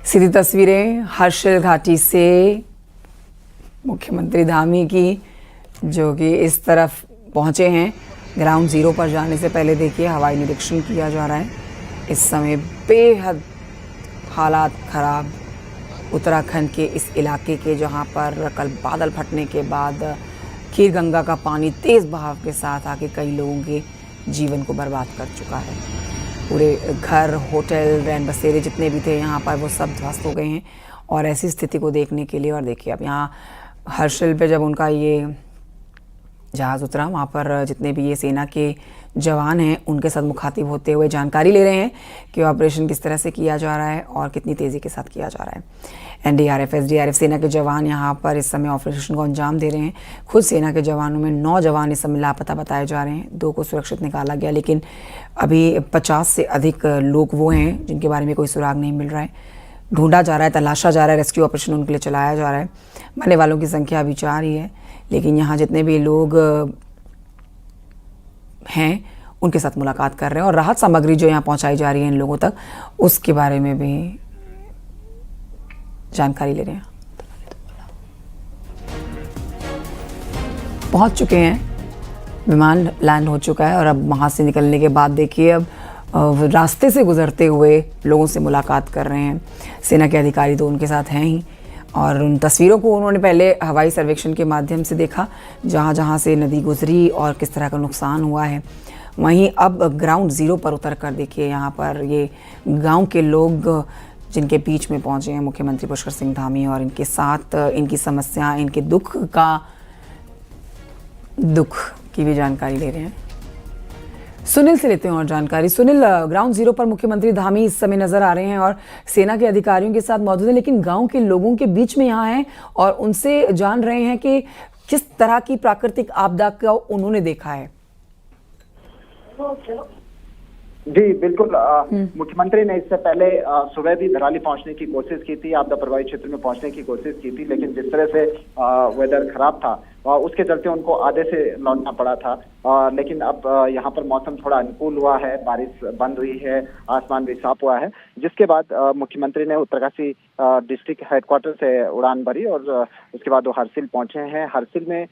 सीधी तस्वीरें हर्षिल घाटी से मुख्यमंत्री धामी की, जो कि इस तरफ पहुंचे हैं। ग्राउंड जीरो पर जाने से पहले देखिए हवाई निरीक्षण किया जा रहा है। इस समय बेहद हालात खराब उत्तराखंड के इस इलाके के, जहां पर कल बादल फटने के बाद खीर गंगा का पानी तेज बहाव के साथ आके कई लोगों के जीवन को बर्बाद कर चुका है। पूरे घर, होटल, रैन बसेरे जितने भी थे यहाँ पर, वो सब ध्वस्त हो गए हैं। और ऐसी स्थिति को देखने के लिए, और देखिए अब यहाँ हर्षिल पे जब उनका ये जहाज़ उतरा, वहाँ पर जितने भी ये सेना के जवान हैं उनके साथ मुखातिब होते हुए जानकारी ले रहे हैं कि ऑपरेशन किस तरह से किया जा रहा है और कितनी तेज़ी के साथ किया जा रहा है। एनडीआरएफ, एसडीआरएफ सेना के जवान यहाँ पर इस समय ऑपरेशन को अंजाम दे रहे हैं। खुद सेना के जवानों में 9 जवान इस समय लापता बताए जा रहे हैं। 2 को सुरक्षित निकाला गया, लेकिन अभी 50 से अधिक लोग वो हैं जिनके बारे में कोई सुराग नहीं मिल रहा है। ढूंढा जा रहा है, तलाशा जा रहा है, रेस्क्यू ऑपरेशन उनके लिए चलाया जा रहा है। मरने वालों की संख्या अभी 4 ही है, लेकिन यहाँ जितने भी लोग हैं उनके साथ मुलाकात कर रहे हैं और राहत सामग्री जो यहाँ पहुँचाई जा रही है इन लोगों तक, उसके बारे में भी जानकारी ले रहे हैं। पहुँच चुके हैं, विमान लैंड हो चुका है और अब वहाँ से निकलने के बाद देखिए अब रास्ते से गुजरते हुए लोगों से मुलाकात कर रहे हैं। सेना के अधिकारी तो उनके साथ हैं ही, और उन तस्वीरों को उन्होंने पहले हवाई सर्वेक्षण के माध्यम से देखा, जहाँ जहाँ से नदी गुजरी और किस तरह का नुकसान हुआ है। वहीं अब ग्राउंड ज़ीरो पर उतर कर देखिए यहाँ पर ये गांव के लोग जिनके बीच में पहुँचे हैं मुख्यमंत्री पुष्कर सिंह धामी, और इनके साथ इनकी समस्या, इनके दुख की भी जानकारी ले रहे हैं। सुनील से लेते हैं और जानकारी। सुनील, ग्राउंड जीरो पर मुख्यमंत्री धामी इस समय नजर आ रहे हैं और सेना के अधिकारियों के साथ मौजूद हैं, लेकिन गांव के लोगों के बीच में यहाँ हैं और उनसे जान रहे हैं कि किस तरह की प्राकृतिक आपदा का उन्होंने देखा है। जी बिल्कुल, मुख्यमंत्री ने इससे पहले सुबह भी धराली पहुंचने की कोशिश की थी, आपदा प्रभावित क्षेत्र में पहुंचने की कोशिश की थी, लेकिन जिस तरह से वेदर खराब था उसके चलते उनको आधे से लौटना पड़ा था। लेकिन अब यहाँ पर मौसम थोड़ा अनुकूल हुआ है, बारिश बंद हुई है, आसमान भी साफ हुआ है, जिसके बाद मुख्यमंत्री ने उत्तरकाशी डिस्ट्रिक्ट हेडक्वार्टर से उड़ान भरी और उसके बाद वो हर्षिल पहुंचे हैं। हर्षिल में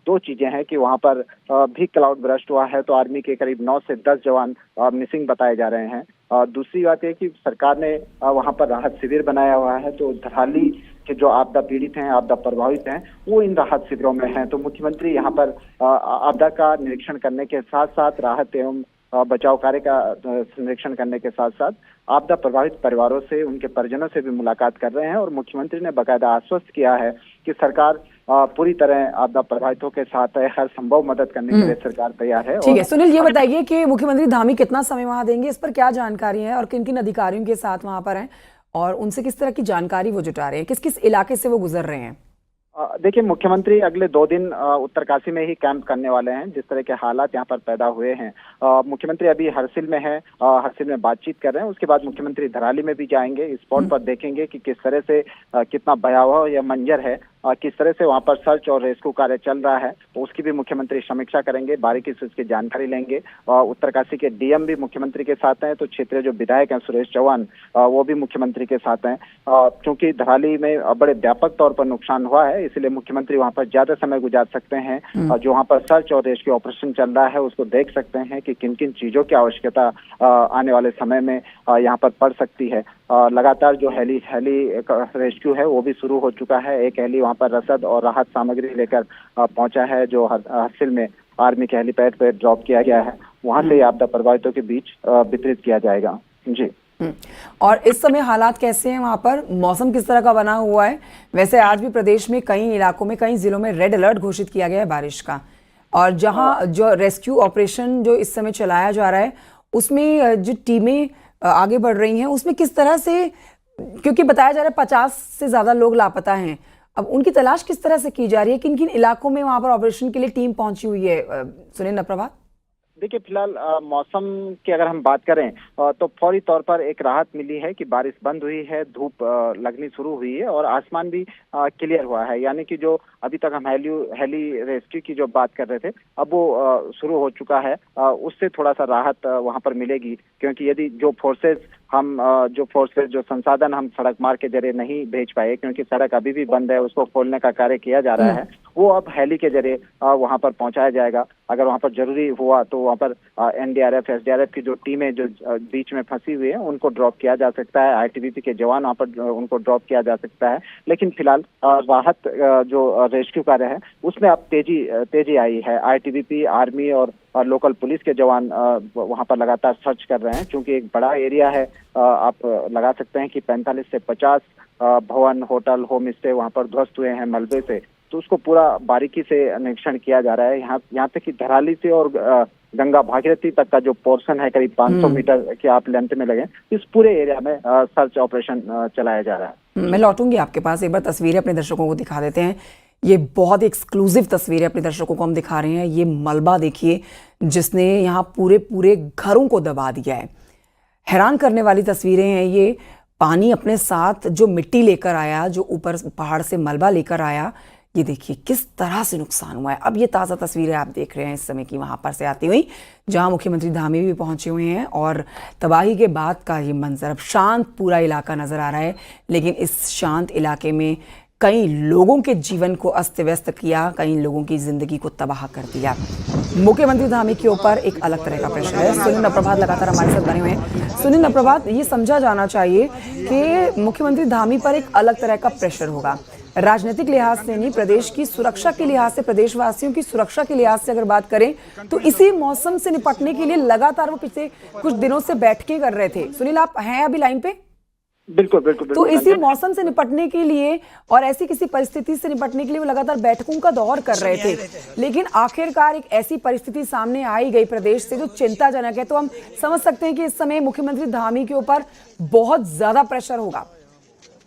2 चीजें हैं कि वहाँ पर भी क्लाउड बर्स्ट हुआ है, तो आर्मी के करीब 9 से 10 जवान मिसिंग बताए जा रहे हैं। दूसरी बात है कि सरकार ने वहाँ पर राहत शिविर बनाया हुआ है, तो धराली के जो आपदा पीड़ित हैं, आपदा प्रभावित हैं, वो इन राहत शिविरों में हैं। तो मुख्यमंत्री यहाँ पर आपदा का निरीक्षण करने के साथ साथ राहत एवं बचाव कार्य का निरीक्षण करने के साथ साथ आपदा प्रभावित परिवारों से, उनके परिजनों से भी मुलाकात कर रहे हैं। और मुख्यमंत्री ने बाकायदा आश्वस्त किया है कि सरकार पूरी तरह आपदा प्रभावितों के साथ है, हर संभव मदद करने के लिए सरकार तैयार है। ठीक है सुनील, ये बताइए कि मुख्यमंत्री धामी कितना समय वहां देंगे, इस पर क्या जानकारी है और किन किन अधिकारियों के साथ वहां पर हैं और उनसे किस तरह की जानकारी वो जुटा रहे हैं, किस किस इलाके से वो गुजर रहे हैं? देखिए, मुख्यमंत्री अगले 2 दिन उत्तरकाशी में ही कैंप करने वाले हैं। जिस तरह के हालात यहाँ पर पैदा हुए हैं, मुख्यमंत्री अभी हर्षिल में है, हर्षिल में बातचीत कर रहे हैं। उसके बाद मुख्यमंत्री धराली में भी जाएंगे, स्पॉट पर देखेंगे कि किस तरह से कितना भयावह यह मंजर है, किस तरह से वहाँ पर सर्च और रेस्क्यू कार्य चल रहा है, तो उसकी भी मुख्यमंत्री समीक्षा करेंगे, बारीकी से उसकी जानकारी लेंगे। उत्तरकाशी के डीएम भी मुख्यमंत्री के साथ हैं, तो क्षेत्रीय जो विधायक हैं सुरेश चौहान, वो भी मुख्यमंत्री के साथ हैं। क्योंकि धराली में बड़े व्यापक तौर पर नुकसान हुआ है, इसलिए मुख्यमंत्री वहाँ पर ज्यादा समय गुजार सकते हैं। जो वहाँ पर सर्च और रेस्क्यू ऑपरेशन चल रहा है उसको देख सकते हैं कि किन किन चीजों की आवश्यकता आने वाले समय में यहाँ पर पड़ सकती है। लगातार जो हेली रेस्क्यू है वो भी शुरू हो चुका है। एक हेली वहाँ पर रसद और राहत सामग्री लेकर पहुंचा है, जो हर्षिल में आर्मी के हेलीपैड पर ड्रॉप किया गया है। वहां से आपदा प्रभावितों के बीच वितरित किया जाएगा। जी। और इस समय हालात कैसे हैं वहां पर, मौसम किस तरह का बना हुआ है? वैसे आज भी प्रदेश में कई इलाकों में, कई जिलों में रेड अलर्ट घोषित किया गया है बारिश का, और जहां जो रेस्क्यू ऑपरेशन जो इस समय चलाया जा रहा है उसमें जो टीमें आगे बढ़ रही हैं उसमें किस तरह से, क्योंकि बताया जा रहा है 50 से ज्यादा लोग लापता हैं, अब उनकी तलाश किस तरह से की जा रही है, किन किन इलाकों में वहां पर ऑपरेशन के लिए टीम पहुंची हुई है? सुनील नप्रभात। देखिए फिलहाल मौसम की अगर हम बात करें तो फौरी तौर पर एक राहत मिली है कि बारिश बंद हुई है, धूप लगनी शुरू हुई है और आसमान भी क्लियर हुआ है। यानी कि जो अभी तक हम हेली रेस्क्यू की जो बात कर रहे थे, अब वो शुरू हो चुका है। उससे थोड़ा सा राहत वहां पर मिलेगी, क्योंकि यदि जो फोर्सेस जो संसाधन हम सड़क मार्ग के जरिए नहीं भेज पाए, क्योंकि सड़क अभी भी बंद है, उसको खोलने का कार्य किया जा रहा है, वो अब हेली के जरिए वहां पर पहुंचाया जाएगा। अगर वहां पर जरूरी हुआ तो वहां पर एनडीआरएफ, एसडीआरएफ की जो टीमें जो बीच में फंसी हुई है उनको ड्रॉप किया जा सकता है। आईटीबीपी के जवान वहां पर उनको ड्रॉप किया जा सकता है। लेकिन फिलहाल राहत जो रेस्क्यू कार्य है उसमें अब तेजी आई है। आईटीबीपी, आर्मी और लोकल पुलिस के जवान वहां पर लगातार सर्च कर रहे हैं, क्योंकि एक बड़ा एरिया है। आप लगा सकते हैं कि 45 से 50 भवन, होटल, होम स्टे वहां पर ध्वस्त हुए हैं मलबे से। तो उसको पूरा बारीकी से निरीक्षण किया जा रहा है। यहाँ तक कि धराली से और गंगा भागीरथी तक का जो पोर्शन है, करीब 500 मीटर के आप लेंथ में लगे, इस पूरे एरिया में सर्च ऑपरेशन चलाया जा रहा है। मैं लौटूंगी आपके पास, एक बार तस्वीरें अपने दर्शकों को दिखा देते हैं। ये बहुत एक्सक्लूसिव तस्वीरें अपने दर्शकों को हम दिखा रहे हैं। ये मलबा देखिए जिसने यहाँ पूरे पूरे घरों को दबा दिया है। हैरान करने वाली तस्वीरें हैं ये। पानी अपने साथ जो मिट्टी लेकर आया, जो ऊपर पहाड़ से मलबा लेकर आया, ये देखिए किस तरह से नुकसान हुआ है। अब ये ताज़ा तस्वीरें आप देख रहे हैं इस समय की वहाँ पर से आती हुई, जहाँ मुख्यमंत्री धामी भी पहुँचे हुए हैं और तबाही के बाद का ये मंजर। अब शांत पूरा इलाका नज़र आ रहा है, लेकिन इस शांत इलाके में कई लोगों के जीवन को अस्त व्यस्त किया, कई लोगों की जिंदगी को तबाह कर दिया। मुख्यमंत्री धामी के ऊपर एक अलग तरह का प्रेशर है। सुनील नप्रभात लगातार हमारे साथ बने हुए हैं। सुनील नप्रभात, ये समझा जाना चाहिए कि मुख्यमंत्री धामी पर एक अलग तरह का प्रेशर होगा, राजनीतिक लिहाज से नहीं, प्रदेश की सुरक्षा के लिहाज से, प्रदेशवासियों की सुरक्षा के लिहाज से अगर बात करें तो इसी मौसम से निपटने के लिए लगातार वो पिछले कुछ दिनों से बैठकें कर रहे थे। सुनील, आप हैं अभी लाइन पे? बिल्कुल। तो इसी मौसम से निपटने के लिए और ऐसी किसी परिस्थिति से निपटने के लिए वो लगातार बैठकों का दौर कर रहे थे, लेकिन आखिरकार एक ऐसी परिस्थिति सामने आई गई प्रदेश से जो चिंताजनक है। तो हम समझ सकते हैं कि इस समय मुख्यमंत्री धामी के ऊपर बहुत ज्यादा प्रेशर होगा।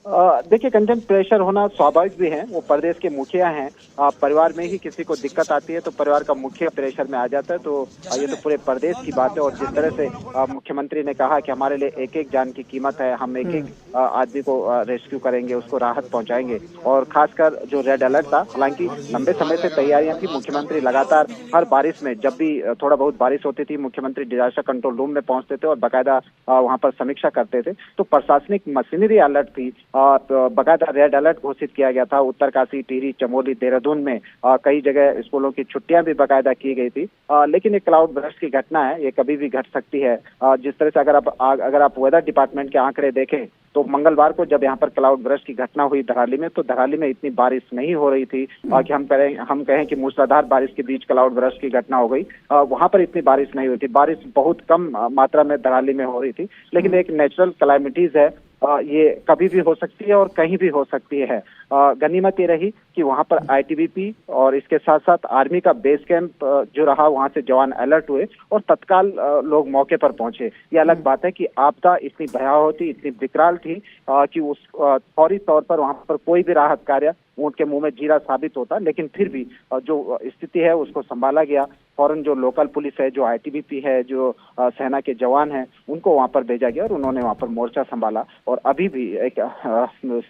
देखिए कंचन, प्रेशर होना स्वाभाविक भी है। वो प्रदेश के मुखिया हैं। परिवार में ही किसी को दिक्कत आती है तो परिवार का मुखिया प्रेशर में आ जाता है। तो ये तो पूरे प्रदेश की बात है। और जिस तरह से मुख्यमंत्री ने कहा कि हमारे लिए एक एक जान की कीमत है, हम एक एक आदमी को रेस्क्यू करेंगे, उसको राहत पहुंचाएंगे। और खासकर जो रेड अलर्ट था, हालांकि लंबे समय से तैयारियां थी। मुख्यमंत्री लगातार हर बारिश में, जब भी थोड़ा बहुत बारिश होती थी, मुख्यमंत्री डिजास्टर कंट्रोल रूम में पहुंचते थे और बाकायदा वहां पर समीक्षा करते थे। तो प्रशासनिक मशीनरी अलर्ट थी और बाकायदा रेड अलर्ट घोषित किया गया था। उत्तरकाशी, टिहरी, चमोली, देहरादून में कई जगह स्कूलों की छुट्टियां भी बाकायदा की गई थी। लेकिन ये क्लाउड बर्स्ट की घटना है, ये कभी भी घट सकती है। जिस तरह से अगर आप वेदर डिपार्टमेंट के आंकड़े देखें तो मंगलवार को जब यहाँ पर क्लाउड बर्स्ट की घटना हुई धराली में, तो धराली में इतनी बारिश नहीं हो रही थी कि हम कहें कि मूसलाधार बारिश के बीच क्लाउड बर्स्ट की घटना हो गई। वहां पर इतनी बारिश नहीं हुई थी। बारिश बहुत कम मात्रा में धराली में हो रही थी। लेकिन एक नेचुरल कैलामिटीज है, ये कभी भी हो सकती है और कहीं भी हो सकती है। गनीमत ये रही कि वहां पर आईटीबीपी और इसके साथ साथ आर्मी का बेस कैंप जो रहा, वहां से जवान अलर्ट हुए और तत्काल लोग मौके पर पहुंचे। ये अलग बात है कि आपदा इतनी भयावह थी, इतनी विकराल थी कि उस फौरी तौर पर वहां पर कोई भी राहत कार्य ऊंट के मुंह में जीरा साबित होता। लेकिन फिर भी जो स्थिति है उसको संभाला गया। फौरन जो लोकल पुलिस है, जो आईटीबीपी है, जो सेना के जवान हैं, उनको वहां पर भेजा गया और उन्होंने वहां पर मोर्चा संभाला। और अभी भी एक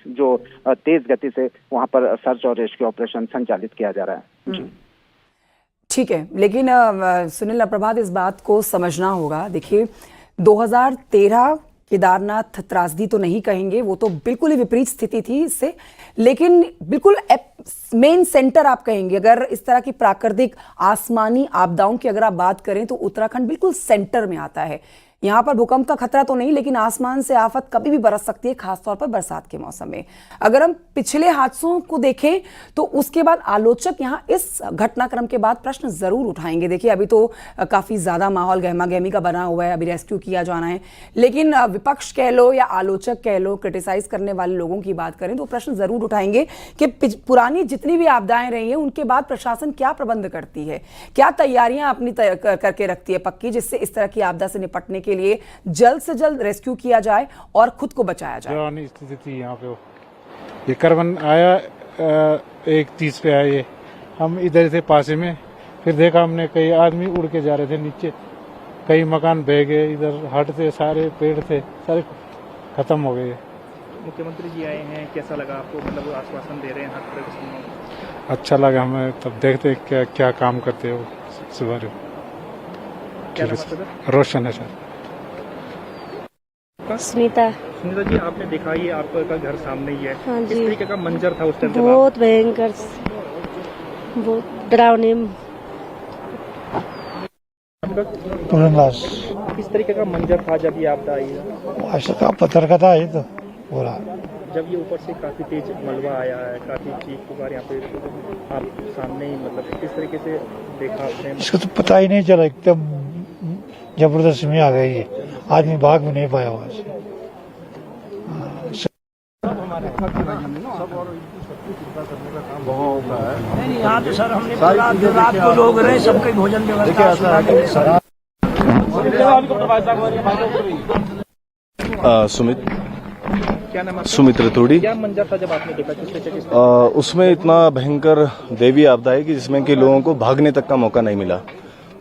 जो तेज गति से वहां पर सर्च और रेस्क्यू ऑपरेशन संचालित किया जा रहा है। ठीक है, लेकिन सुनील नप्रभात, इस बात को समझना होगा। देखिए 2013 केदारनाथ त्रासदी तो नहीं कहेंगे, वो तो बिल्कुल ही विपरीत स्थिति थी इससे, लेकिन बिल्कुल मेन सेंटर आप कहेंगे। अगर इस तरह की प्राकृतिक आसमानी आपदाओं की अगर आप बात करें तो उत्तराखंड बिल्कुल सेंटर में आता है। यहाँ पर भूकंप का खतरा तो नहीं, लेकिन आसमान से आफत कभी भी बरस सकती है, खासतौर पर बरसात के मौसम में। अगर हम पिछले हादसों को देखें तो उसके बाद आलोचक यहाँ इस घटनाक्रम के बाद प्रश्न जरूर उठाएंगे। देखिए अभी तो काफी ज्यादा माहौल गहमा गहमी का बना हुआ है, अभी रेस्क्यू किया जाना है, लेकिन विपक्ष कह लो या आलोचक कह लो, क्रिटिसाइज करने वाले लोगों की बात करें तो प्रश्न जरूर उठाएंगे कि पुरानी जितनी भी आपदाएं रही हैं उनके बाद प्रशासन क्या प्रबंध करती है, क्या तैयारियां अपनी करके रखती है पक्की, जिससे इस तरह की आपदा से निपटने के लिए जल्द से जल्द रेस्क्यू किया जाए और खुद को बचाया जाए। स्थिति थी यहाँ पे, ये करवन आया 1:30 पे आया। ये हम इधर थे पासे में, फिर देखा हमने कई आदमी उड़ के जा रहे थे नीचे, कई मकान बह गए, इधर हट थे, सारे पेड़ थे सारे खत्म हो गए। मुख्यमंत्री जी आए हैं, कैसा लगा आपको? मतलब वो आश्वासन दे रहे हैं हर तरह के सामान। अच्छा लगा हमें, तब देखते क्या क्या काम करते हो सुबह। क्या नाम है सर? रोशन है सर। स्मिता। सुनीता जी, आपने देखा ये आपका घर सामने ही है, हाँ किस जी। तरीके का मंजर था उस टाइम? बहुत भयंकर, बहुत डरावनी। पूरनदास। किस तरीके का मंजर था जब ये आपदा आई है? ऐसा का पत्थर का था ये तो पूरा। जब ये ऊपर से काफी तेज मलबा आया है, काफी चीख पुकार यहाँ पे आप सामने ही, मतलब किस तरीके से देखा आपने? इसको तो पता ही नहीं चला, एकदम जबरदस्त में आ गई है, आदमी भाग भी नहीं पाया वहां से। यहाँ तो सर हमने रात को लोग रहे, सबके भोजन व्यवस्था। सुमित क्या नाम है? सुमित रतोड़ी। क्या मंजर था जब आपने देखा? किस तरीके से? उसमें इतना भयंकर दैवीय आपदा है कि जिसमें कि लोगों को भागने तक का मौका नहीं मिला,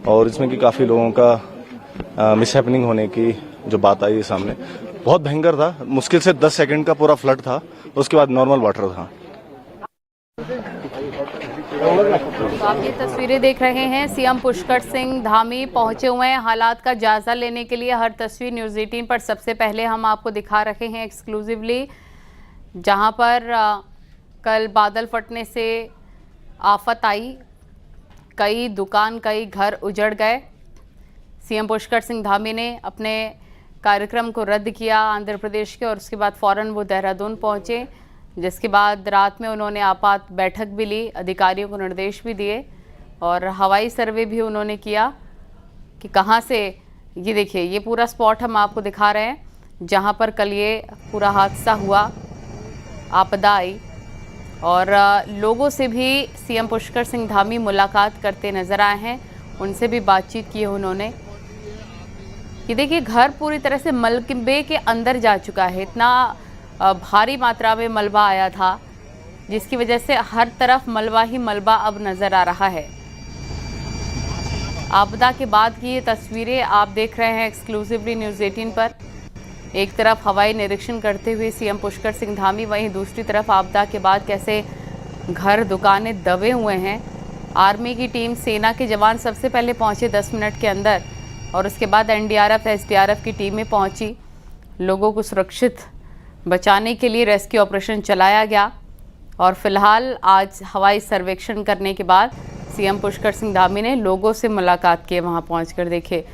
और इसमें कि काफी लोगों का मिसहैपनिंग होने की जो बात आई सामने, बहुत भयंकर था। मुश्किल से 10 सेकंड का पूरा फ्लड था, उसके बाद नॉर्मल वाटर था। तो आप ये तस्वीरें देख रहे हैं, सीएम पुष्कर सिंह धामी पहुंचे हुए हैं हालात का जायजा लेने के लिए। हर तस्वीर न्यूज़ 18 पर सबसे पहले हम आपको दिखा रहे हैं एक्सक्लूसिवली, जहां पर कल बादल फटने से आफत आई, कई दुकान कई घर उजड़ गए। सीएम पुष्कर सिंह धामी ने अपने कार्यक्रम को रद्द किया आंध्र प्रदेश के, और उसके बाद फ़ौरन वो देहरादून पहुंचे, जिसके बाद रात में उन्होंने आपात बैठक भी ली, अधिकारियों को निर्देश भी दिए और हवाई सर्वे भी उन्होंने किया कि कहां से। ये देखिए, ये पूरा स्पॉट हम आपको दिखा रहे हैं जहां पर कल ये पूरा हादसा हुआ, आपदा आई, और लोगों से भी सीएम पुष्कर सिंह धामी मुलाकात करते नजर आए हैं, उनसे भी बातचीत की है उन्होंने। ये देखिए, घर पूरी तरह से मलबे के अंदर जा चुका है, इतना भारी मात्रा में मलबा आया था जिसकी वजह से हर तरफ मलबा ही मलबा अब नज़र आ रहा है। आपदा के बाद की ये तस्वीरें आप देख रहे हैं एक्सक्लूसिवली न्यूज़ 18 पर। एक तरफ हवाई निरीक्षण करते हुए सीएम पुष्कर सिंह धामी, वहीं दूसरी तरफ आपदा के बाद कैसे घर दुकानें दबे हुए हैं। आर्मी की टीम, सेना के जवान सबसे पहले पहुंचे 10 मिनट के अंदर, और उसके बाद एनडीआरएफ एसडीआरएफ की टीमें पहुंची। लोगों को सुरक्षित बचाने के लिए रेस्क्यू ऑपरेशन चलाया गया, और फिलहाल आज हवाई सर्वेक्षण करने के बाद सीएम पुष्कर सिंह धामी ने लोगों से मुलाकात की। वहां पहुंचकर देखे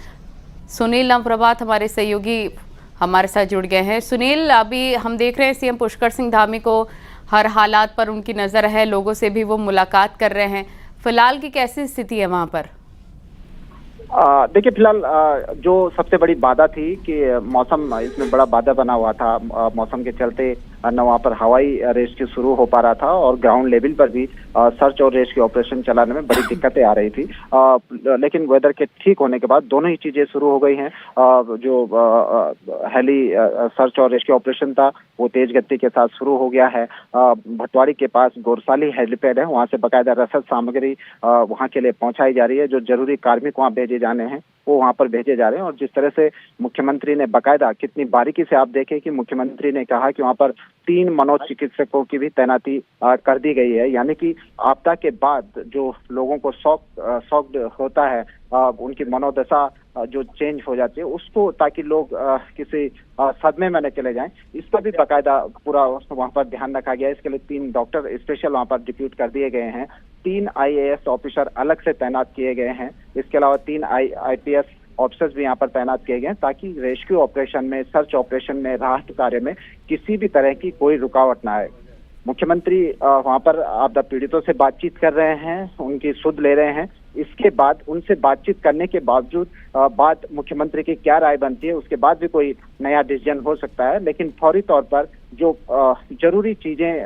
सुनील नवप्रभात हमारे सहयोगी हमारे साथ जुड़ गए हैं। सुनील, अभी हम देख रहे हैं सीएम पुष्कर सिंह धामी को हर हालात पर उनकी नज़र है, लोगों से भी वो मुलाकात कर रहे हैं। फिलहाल की कैसी स्थिति है वहाँ पर? देखिए, फिलहाल जो सबसे बड़ी बाधा थी कि मौसम, इसमें बड़ा बाधा बना हुआ था। मौसम के चलते न वहाँ पर हवाई रेस्क्यू शुरू हो पा रहा था, और ग्राउंड लेवल पर भी सर्च और रेस्क्यू ऑपरेशन चलाने में बड़ी दिक्कतें आ रही थी। लेकिन वेदर के ठीक होने के बाद दोनों ही चीजें शुरू हो गई हैं। जो हेली सर्च और रेस्क्यू ऑपरेशन था वो तेज गति के साथ शुरू हो गया है। भटवाड़ी के पास गोरसाली हेलीपैड है, वहाँ से बाकायदा रसद सामग्री वहाँ के लिए पहुँचाई जा रही है। जो जरूरी कार्मिक वहाँ भेजे जाने हैं वो वहाँ पर भेजे जा रहे हैं। और जिस तरह से मुख्यमंत्री ने बाकायदा, कितनी बारीकी से आप देखें कि मुख्यमंत्री ने कहा कि वहाँ पर 3 मनोचिकित्सकों की भी तैनाती कर दी गई है। यानी कि आपदा के बाद जो लोगों को शॉक होता है, उनकी मनोदशा जो चेंज हो जाती है उसको, ताकि लोग किसी सदमे में न चले जाएं, इस पर भी बाकायदा पूरा वहाँ पर ध्यान रखा गया है। इसके लिए 3 डॉक्टर स्पेशल वहाँ पर डिप्यूट कर दिए गए हैं। 3 IAS ऑफिसर अलग से तैनात किए गए हैं। इसके अलावा 3 IPS ऑफिसर्स भी यहाँ पर तैनात किए गए, ताकि रेस्क्यू ऑपरेशन में, सर्च ऑपरेशन में, राहत कार्य में किसी भी तरह की कोई रुकावट ना आए। मुख्यमंत्री वहाँ पर आपदा पीड़ितों से बातचीत कर रहे हैं, उनकी सुध ले रहे हैं। इसके बाद उनसे बातचीत करने के बावजूद बात मुख्यमंत्री की क्या राय बनती है, उसके बाद भी कोई नया डिसीजन हो सकता है। लेकिन फौरी तौर पर जो जरूरी चीजें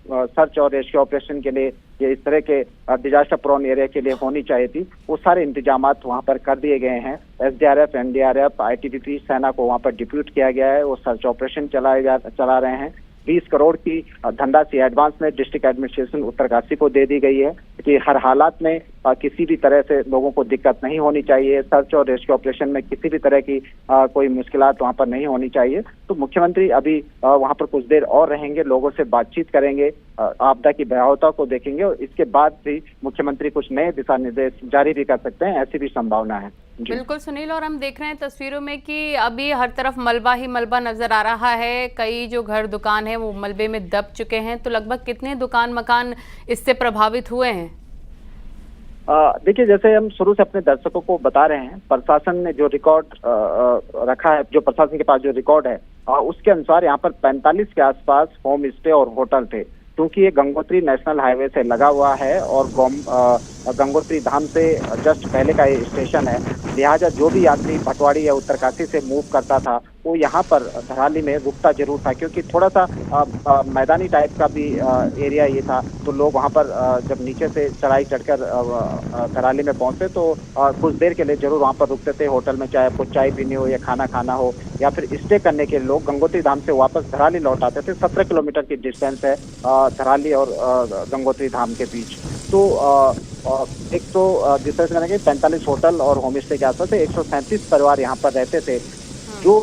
सर्च और रेस्क्यू ऑपरेशन के लिए, ये इस तरह के डिजास्टर प्रोन एरिया के लिए होनी चाहिए थी, वो सारे इंतजामात वहाँ पर कर दिए गए हैं। SDRF, NDRF, ITBP सेना को वहाँ पर डिप्यूट किया गया है। वो सर्च ऑपरेशन चला रहे हैं। 20 करोड़ की धनराशि एडवांस में डिस्ट्रिक्ट एडमिनिस्ट्रेशन उत्तरकाशी को दे दी गई है। कि हर हालात में किसी भी तरह से लोगों को दिक्कत नहीं होनी चाहिए, सर्च और रेस्क्यू ऑपरेशन में किसी भी तरह की कोई मुश्किलात वहां पर नहीं होनी चाहिए। तो मुख्यमंत्री अभी वहां पर कुछ देर और रहेंगे, लोगों से बातचीत करेंगे, आपदा की भयावहता को देखेंगे और इसके बाद भी मुख्यमंत्री कुछ नए दिशा निर्देश जारी भी कर सकते हैं, ऐसी भी संभावना है। बिल्कुल सुनील, और हम देख रहे हैं तस्वीरों में कि अभी हर तरफ मलबा ही मलबा नजर आ रहा है। कई जो घर दुकान है वो मलबे में दब चुके हैं। तो लगभग कितने दुकान मकान इससे प्रभावित हुए हैं? देखिए, जैसे हम शुरू से अपने दर्शकों को बता रहे हैं, प्रशासन ने जो रिकॉर्ड रखा है, जो प्रशासन के पास जो रिकॉर्ड है उसके अनुसार यहाँ पर 45 के आसपास होम स्टे और होटल थे। क्योंकि ये गंगोत्री नेशनल हाईवे से लगा हुआ है और गंगोत्री धाम से जस्ट पहले का ये स्टेशन है, लिहाजा जो भी यात्री भटवाड़ी या उत्तरकाशी से मूव करता था वो यहाँ पर धराली में रुकता जरूर था, क्योंकि थोड़ा सा मैदानी टाइप का भी एरिया ये था। तो लोग वहाँ पर जब नीचे से चढ़ाई चढ़कर धराली में पहुंचते तो कुछ देर के लिए जरूर वहाँ पर रुकते थे, होटल में चाहे आपको चाय पीनी हो या खाना खाना हो या फिर स्टे करने के लिए लोग गंगोत्री धाम से वापस धराली लौट आते थे। 17 किलोमीटर की डिस्टेंस है धराली और गंगोत्री धाम के बीच। तो एक तो जिस तरह से मैंने कहा 45 होटल और होम स्टे के आसपास 137 परिवार यहाँ पर रहते थे। जो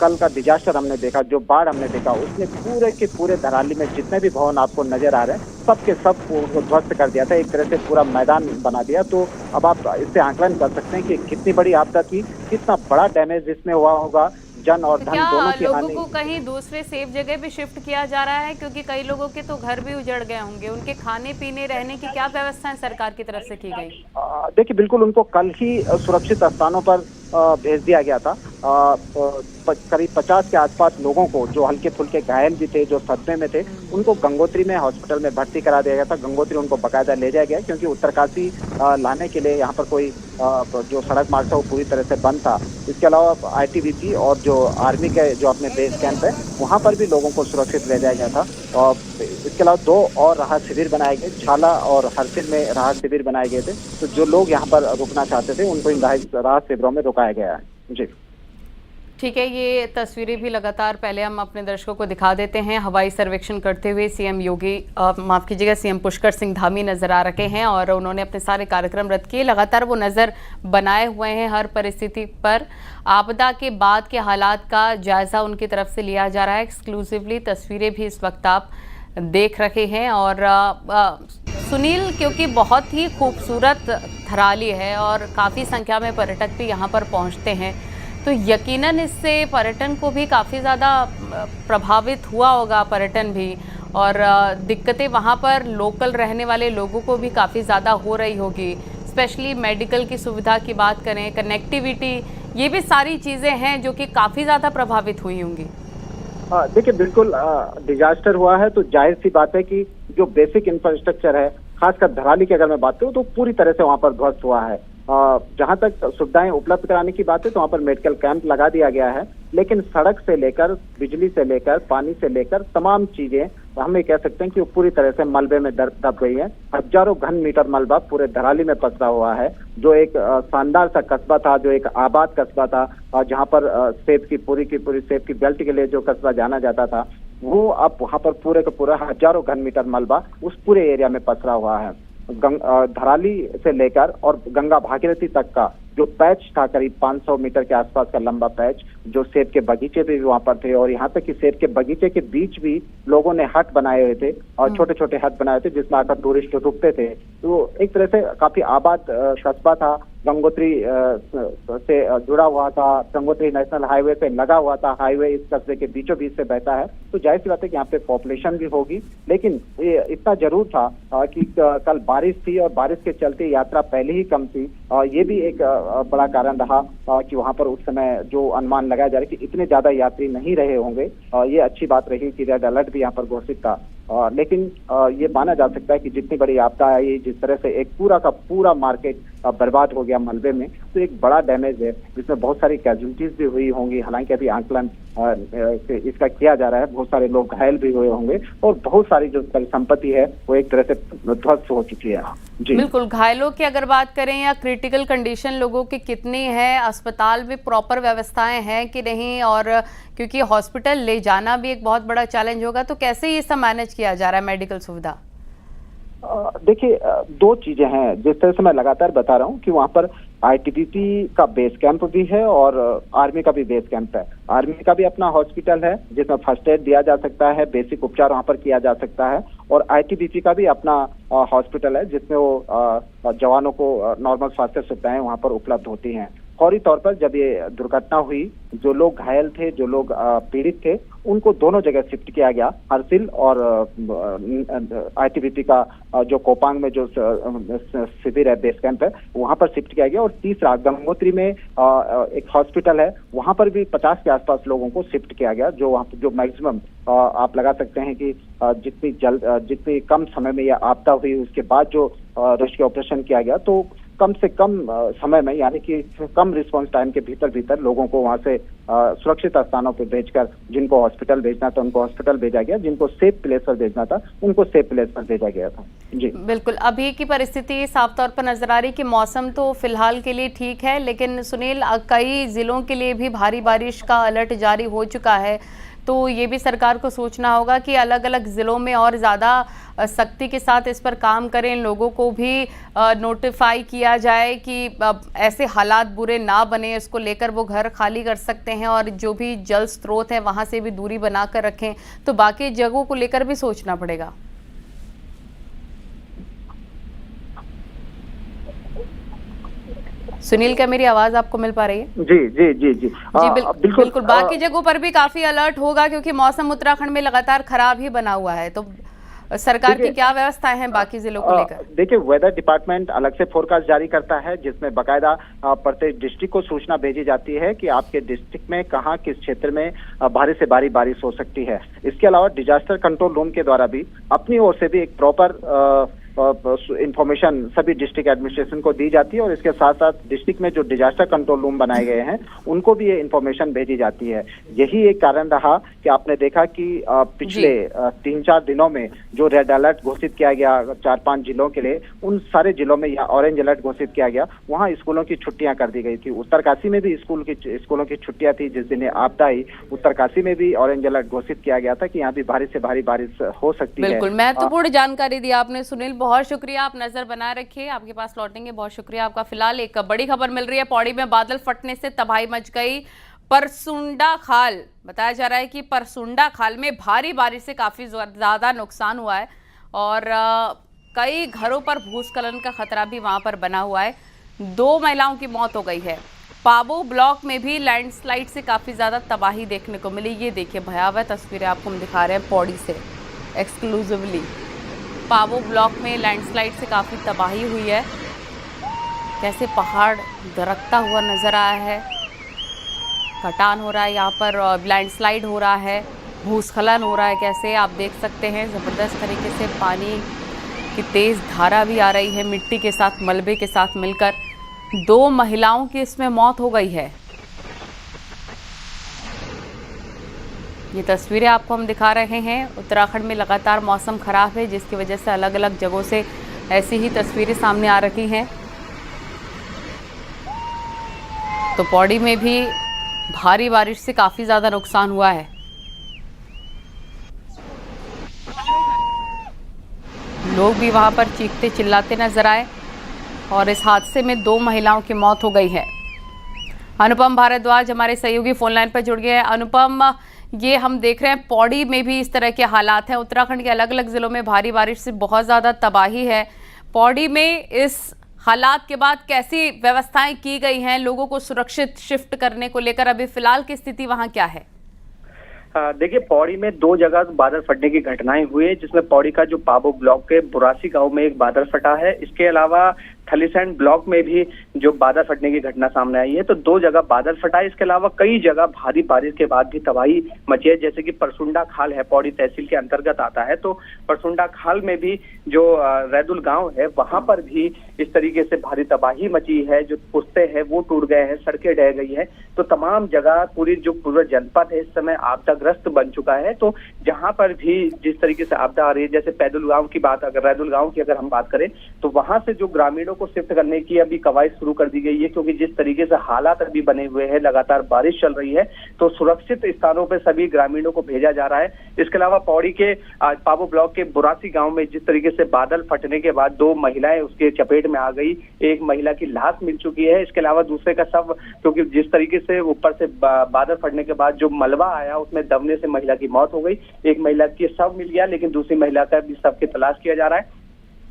कल का डिजास्टर हमने देखा, जो बाढ़ हमने देखा, उसने पूरे के पूरे धराली में जितने भी भवन आपको नजर आ रहे हैं सबके सब ध्वस्त कर दिया था, एक तरह से पूरा मैदान बना दिया। तो अब आप इससे आकलन कर सकते हैं कि कितनी बड़ी आपदा थी, कितना बड़ा डैमेज इसमें हुआ होगा, जन और धन दोनों की हानि। लोगों को कहीं दूसरे सेफ जगह भी शिफ्ट किया जा रहा है, क्योंकि कई लोगों के तो घर भी उजड़ गए होंगे, उनके खाने पीने रहने की क्या व्यवस्थाएं सरकार की तरफ से की गई? देखिए, बिल्कुल उनको कल ही सुरक्षित स्थानों पर भेज दिया गया था। करीब 50 के आसपास लोगों को, जो हल्के फुल्के घायल भी थे, जो सदमे में थे, उनको गंगोत्री में हॉस्पिटल में भर्ती करा दिया गया था। गंगोत्री उनको बाकायदा ले जाया गया, क्योंकि उत्तरकाशी लाने के लिए यहाँ पर कोई जो सड़क मार्ग था वो पूरी तरह से बंद था। इसके अलावा ITBP और जो आर्मी के जो अपने बेस कैंप है वहाँ पर भी लोगों को सुरक्षित ले जाया गया था। और इसके अलावा 2 और राहत शिविर बनाए गए, छाला और हरसिल में राहत शिविर बनाए गए थे। तो जो लोग यहाँ पर रुकना चाहते थे उनको इन राहत शिविरों में रुकाया गया है। जी ठीक है, ये तस्वीरें भी लगातार पहले हम अपने दर्शकों को दिखा देते हैं। हवाई सर्वेक्षण करते हुए सीएम पुष्कर सिंह धामी नजर आ रहे हैं और उन्होंने अपने सारे कार्यक्रम रद्द किए। लगातार वो नज़र बनाए हुए हैं हर परिस्थिति पर। आपदा के बाद के हालात का जायज़ा उनकी तरफ से लिया जा रहा है। एक्सक्लूसिवली तस्वीरें भी इस वक्त आप देख रहे हैं। और सुनील, क्योंकि बहुत ही खूबसूरत धराली है और काफ़ी संख्या में पर्यटक भी यहाँ पर पहुँचते हैं, तो यकीनन इससे पर्यटन को भी काफ़ी ज़्यादा प्रभावित हुआ होगा, पर्यटन भी, और दिक्कतें वहाँ पर लोकल रहने वाले लोगों को भी काफ़ी ज़्यादा हो रही होगी। स्पेशली मेडिकल की सुविधा की बात करें, कनेक्टिविटी, ये भी सारी चीज़ें हैं जो कि काफ़ी ज़्यादा प्रभावित हुई होंगी। देखिए, बिल्कुल डिजास्टर हुआ है तो जाहिर सी बात है कि जो बेसिक इंफ्रास्ट्रक्चर है, खासकर धराली की अगर मैं बात करूँ तो पूरी तरह से वहाँ पर ध्वस्त हुआ है। जहां तक सुविधाएं उपलब्ध कराने की बात है तो वहां पर मेडिकल कैंप लगा दिया गया है, लेकिन सड़क से लेकर, बिजली से लेकर, पानी से लेकर तमाम चीजें हम ये कह सकते हैं कि वो पूरी तरह से मलबे में दब गई है। हजारों घन मीटर मलबा पूरे धराली में पसरा हुआ है। जो एक शानदार सा कस्बा था, जो एक आबाद कस्बा था, जहां पर सेब की पूरी सेब की बेल्ट के लिए जो कस्बा जाना जाता था, वो अब वहां पर पूरे का पूरा हजारों घन मीटर मलबा उस पूरे एरिया में पसरा हुआ है। धराली से लेकर और गंगा भागीरथी तक का जो पैच था, करीब 500 मीटर के आसपास का लंबा पैच, जो सेब के बगीचे भी वहां पर थे, और यहाँ तक कि सेब के बगीचे के बीच भी लोगों ने हट बनाए हुए थे और छोटे छोटे हट बनाए थे जिसमें आकर टूरिस्ट रुकते थे। तो एक तरह से काफी आबाद कस्बा था, गंगोत्री से जुड़ा हुआ था, गंगोत्री नेशनल हाईवे पे लगा हुआ था। हाईवे इस कस्बे के बीचों बीच से बहता है, तो जाहिर सी बात है कि यहाँ पे पॉपुलेशन भी होगी। लेकिन ये इतना जरूर था कि कल बारिश थी और बारिश के चलते यात्रा पहले ही कम थी। ये भी एक बड़ा कारण रहा कि वहां पर उस समय जो अनुमान लगाया जा रहा है कि इतने ज्यादा यात्री नहीं रहे होंगे। ये अच्छी बात रही कि रेड अलर्ट भी यहाँ पर घोषित था। लेकिन ये माना जा सकता है कि जितनी बड़ी आपदा आई, जिस तरह से एक पूरा का पूरा मार्केट बर्बाद हो गया मलबे में, तो एक बड़ा डैमेज है जिसमें बहुत सारी कैजुअलिटीज भी हुई होंगी। हालांकि अभी आंकलन इसका किया जा रहा है, बहुत सारे लोग घायल भी हुए होंगे और बहुत सारी जो संपत्ति है वो एक तरह से ध्वस्त हो चुकी है। जी बिल्कुल। घायलों की अगर बात करें या क्रिटिकल कंडीशन लोगों की कितनी है, अस्पताल में प्रॉपर व्यवस्थाएं हैं कि नहीं, और क्योंकि हॉस्पिटल ले जाना भी एक बहुत बड़ा चैलेंज होगा, तो कैसे ये सब मैनेज किया जा रहा है मेडिकल सुविधा? देखिए, दो चीजें हैं। जिस तरह से मैं लगातार बता रहा हूँ कि वहाँ पर आईटीबीपी का बेस कैंप भी है और आर्मी का भी बेस कैंप है। आर्मी का भी अपना हॉस्पिटल है जिसमें फर्स्ट एड दिया जा सकता है, बेसिक उपचार वहाँ पर किया जा सकता है, और आईटीबीपी का भी अपना हॉस्पिटल है जिसमें वो जवानों को नॉर्मल स्वास्थ्य सुविधाएं वहाँ पर उपलब्ध होती हैं। फौरी तौर पर जब ये दुर्घटना हुई, जो लोग घायल थे, जो लोग पीड़ित थे, उनको दोनों जगह शिफ्ट किया गया। हरसिल और आईटीबीपी का जो कोपांग में जो शिविर है, बेस कैंप है, वहां पर शिफ्ट किया गया। और तीसरा गंगोत्री में एक हॉस्पिटल है, वहां पर भी 50 के आसपास लोगों को शिफ्ट किया गया। जो वहाँ जो मैक्सिमम आप लगा सकते हैं कि जितनी कम समय में यह आपदा हुई, उसके बाद जो रेस्क्यू ऑपरेशन किया गया, तो कम से कम समय में, यानी कि कम रिस्पांस टाइम के भीतर लोगों को वहां से सुरक्षित स्थानों पर भेजकर, जिनको हॉस्पिटल भेजना था उनको हॉस्पिटल भेजा गया, जिनको सेफ प्लेस पर भेजना था उनको सेफ प्लेस पर भेजा गया था। जी बिल्कुल। अभी की परिस्थिति साफ तौर पर नजर आ रही कि मौसम तो फिलहाल के लिए ठीक है, लेकिन सुनील, कई जिलों के लिए भी भारी बारिश का अलर्ट जारी हो चुका है। तो ये भी सरकार को सोचना होगा कि अलग अलग ज़िलों में और ज़्यादा सख्ती के साथ इस पर काम करें, लोगों को भी नोटिफाई किया जाए कि ऐसे हालात बुरे ना बने, इसको लेकर वो घर खाली कर सकते हैं, और जो भी जल स्रोत है वहाँ से भी दूरी बना कर रखें। तो बाकी जगहों को लेकर भी सोचना पड़ेगा। सुनील, क्या मेरी आवाज आपको मिल पा रही है? जी जी जी जी बिल्कुल। बाकी जगहों पर भी काफी अलर्ट होगा क्योंकि मौसम उत्तराखंड में लगातार खराब ही बना हुआ है। तो सरकार की क्या व्यवस्थाएं हैं बाकी जिलों को लेकर? देखिए, वेदर डिपार्टमेंट अलग से फोरकास्ट जारी करता है जिसमें बाकायदा प्रत्येक डिस्ट्रिक्ट को सूचना भेजी जाती है कि आपके डिस्ट्रिक्ट में कहाँ, किस क्षेत्र में भारी से भारी बारिश हो सकती है। इसके अलावा डिजास्टर कंट्रोल रूम के द्वारा भी अपनी ओर से भी एक प्रॉपर इंफॉर्मेशन सभी डिस्ट्रिक्ट एडमिनिस्ट्रेशन को दी जाती है, और इसके साथ साथ डिस्ट्रिक्ट में जो डिजास्टर कंट्रोल रूम बनाए गए हैं उनको भी ये इंफॉर्मेशन भेजी जाती है। यही एक कारण रहा कि आपने देखा कि पिछले 3-4 दिनों में जो रेड अलर्ट घोषित किया गया 4-5 जिलों के लिए, उन सारे जिलों में या ऑरेंज अलर्ट घोषित किया गया, वहाँ स्कूलों की छुट्टियां कर दी गई थी। उत्तरकाशी में भी स्कूलों की छुट्टियां थी। जिस दिन आपदा आई, उत्तरकाशी में भी ऑरेंज अलर्ट घोषित किया गया था कि यहाँ भी भारी से भारी बारिश हो सकती है। बिल्कुल महत्वपूर्ण जानकारी दी आपने सुनील, बहुत शुक्रिया। आप नजर बनाए रखिए, आपके पास लौटेंगे। बहुत शुक्रिया आपका। फिलहाल एक बड़ी खबर मिल रही है, पौड़ी में बादल फटने से तबाही मच गई। परसुंडा खाल, बताया जा रहा है कि परसुंडा खाल में भारी बारिश से काफी ज्यादा नुकसान हुआ है और कई घरों पर भूस्खलन का खतरा भी वहां पर बना हुआ है। 2 महिलाओं की मौत हो गई है। पाबो ब्लॉक में भी लैंडस्लाइड से काफी ज्यादा तबाही देखने को मिली। ये देखिए, भयावह तस्वीरें आपको हम दिखा रहे हैं पौड़ी से एक्सक्लूसिवली। पाबो ब्लॉक में लैंडस्लाइड से काफ़ी तबाही हुई है। कैसे पहाड़ दरकता हुआ नज़र आया है, कटान हो रहा है यहाँ पर, लैंडस्लाइड हो रहा है, भूस्खलन हो रहा है। कैसे आप देख सकते हैं, ज़बरदस्त तरीके से पानी की तेज़ धारा भी आ रही है मिट्टी के साथ, मलबे के साथ मिलकर। 2 महिलाओं की इसमें मौत हो गई है। ये तस्वीरें आपको हम दिखा रहे हैं। उत्तराखंड में लगातार मौसम खराब है जिसकी वजह से अलग अलग जगहों से ऐसी ही तस्वीरें सामने आ रही हैं। तो पौड़ी में भी भारी बारिश से काफ़ी ज़्यादा नुकसान हुआ है। लोग भी वहाँ पर चीखते चिल्लाते नजर आए और इस हादसे में 2 महिलाओं की मौत हो गई है। अनुपम भारद्वाज हमारे सहयोगी फोन लाइन पर जुड़ गए हैं। अनुपम, ये हम देख रहे हैं पौड़ी में भी इस तरह के हालात हैं। उत्तराखंड के अलग अलग जिलों में भारी बारिश से बहुत ज़्यादा तबाही है। पौड़ी में इस हालात के बाद कैसी व्यवस्थाएं की गई हैं लोगों को सुरक्षित शिफ्ट करने को लेकर? अभी फिलहाल की स्थिति वहाँ क्या है? देखिए, पौड़ी में 2 जगह बादल फटने की घटनाएं हुई है, जिसमें पौड़ी का जो पाबो ब्लॉक के बुरासी गांव में एक बादल फटा है। इसके अलावा थलीसैंड ब्लॉक में भी जो बादल फटने की घटना सामने आई है। तो 2 जगह बादल फटा है। इसके अलावा कई जगह भारी बारिश के बाद भी तबाही मची है, जैसे कि परसुंडा खाल है, पौड़ी तहसील के अंतर्गत आता है। तो परसुंडा खाल में भी जो रैदुल गांव है, वहां पर भी इस तरीके से भारी तबाही मची है। जो पुस्ते हैं वो टूट गए हैं, सड़कें ढह गई है। तो तमाम जगह पूरा जनपद है इस समय आपदाग्रस्त आपदाग्रस्त बन चुका है। तो जहां पर भी जिस तरीके से आपदा आ रही है, जैसे पैदल गांव की बात, अगर रैदुल गांव की अगर हम बात करें तो वहां से जो ग्रामीणों को शिफ्ट करने की अभी कवायद शुरू कर दी गई है, क्योंकि जिस तरीके से हालात अभी बने हुए हैं, लगातार बारिश चल रही है, तो सुरक्षित स्थानों पर सभी ग्रामीणों को भेजा जा रहा है। इसके अलावा पौड़ी के पाबो ब्लॉक के बुरासी गांव में जिस तरीके से बादल फटने के बाद 2 महिलाएं उसके चपेट में आ गई, एक महिला की लाश मिल चुकी है। इसके अलावा दूसरे का शव, क्योंकि जिस तरीके से ऊपर से बादल फटने के बाद जो मलबा आया उसमें दबने से महिला की मौत हो गई। एक महिला की शव मिल गया, लेकिन दूसरी महिला का भी शव की तलाश किया जा रहा है।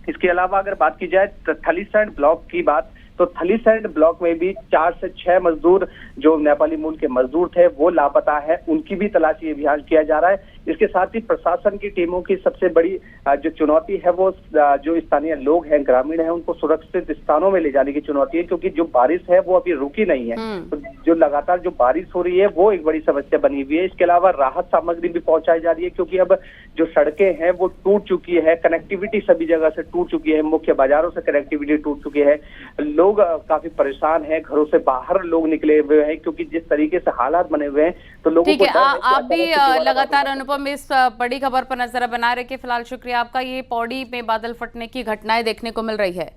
इसके अलावा अगर बात की जाए थलीसैंड ब्लॉक की बात, तो थलीसैंड ब्लॉक में भी 4 से 6 मजदूर जो नेपाली मूल के मजदूर थे वो लापता है, उनकी भी तलाशी अभियान किया जा रहा है। इसके साथ ही प्रशासन की टीमों की सबसे बड़ी जो चुनौती है वो जो स्थानीय लोग हैं, ग्रामीण हैं, उनको सुरक्षित स्थानों में ले जाने की चुनौती है, क्योंकि जो बारिश है वो अभी रुकी नहीं है। तो जो लगातार जो बारिश हो रही है वो एक बड़ी समस्या बनी हुई है। इसके अलावा राहत सामग्री भी पहुंचाई जा रही है, क्योंकि अब जो सड़कें हैं वो टूट चुकी है, कनेक्टिविटी सभी जगह से टूट चुकी है, मुख्य बाजारों से कनेक्टिविटी टूट चुकी है। लोग काफी परेशान हैं, घरों से बाहर लोग निकले हुए हैं, क्योंकि जिस तरीके से हालात बने हुए हैं तो लोगों ठीक को है। आप भी लगातार अनुपम इस बड़ी खबर पर नजर बना रहे कि फिलहाल शुक्रिया आपका। ये पौड़ी में बादल फटने की घटनाएं देखने को मिल रही है।